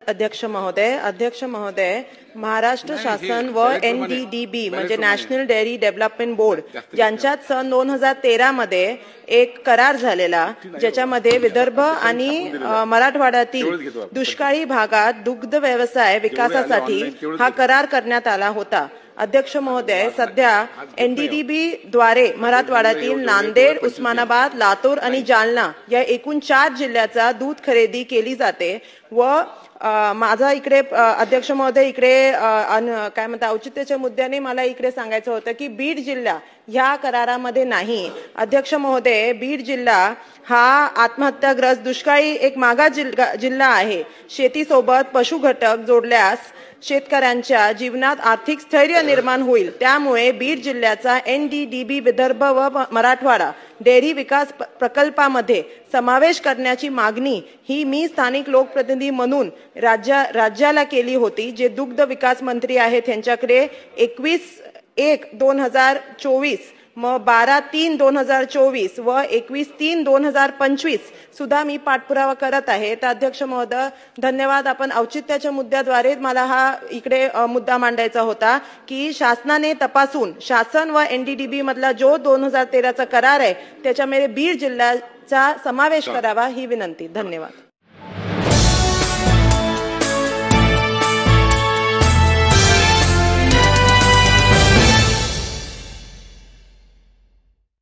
अध्यक्ष महोदय, महाराष्ट्र शासन व NDDB म्हणजे नॅशनल डेअरी डेव्हलपमेंट बोर्ड यांच्यात सन 2013 मध्ये एक करार झालेला, ज्याच्यामध्ये विदर्भ आणि मराठवाड्यातील दुष्काळी भागात दुग्ध व्यवसाय विकासासाठी हा करार करण्यात आला होता. अध्यक्ष महोदय, सध्या NDDB द्वारे मराठवाड्यातील नांदेड, उस्मानाबाद, लातूर आणि जालना या एकूण 4 जिल्ह्याचा दूध खरेदी केली जाते व माझा इकडे अध्यक्ष महोदय इकडे काय म्हणता औचित्याच्या मुद्द्याने मला इकडे सांगायचं होतं की बीड जिल्हा ह्या करारामध्ये नाही. अध्यक्ष महोदय, बीड जिल्हा हा आत्महत्याग्रस्त दुष्काळी एक मागास जिल्हा आहे. शेतीसोबत पशु घटक जोडल्यास शेतकऱ्यांच्या जीवनात आर्थिक स्थैर्य निर्माण होईल. त्यामुळे बीड जिल्ह्याचा NDDB विदर्भ व मराठवाडा डेअरी विकास प्रकल्पामध्ये समावेश करण्याची मागणी ही मी स्थानिक लोकप्रतिनिधी म्हणून राज्याला केली होती, जे दुग्ध विकास मंत्री आहेत त्यांच्याकडे 21/1/2024 मग 12/3/2024 व 21/3/2025 सुद्धा मी पाठपुरावा करत आहे. तर अध्यक्ष महोदय धन्यवाद. आपण औचित्याच्या मुद्द्याद्वारे मला हा इकडे मुद्दा मांडायचा होता की शासनाने तपासून शासन व NDDB मधला जो 2013चा करार आहे त्याच्यामध्ये बीड जिल्ह्याचा समावेश करावा ही विनंती. धन्यवाद.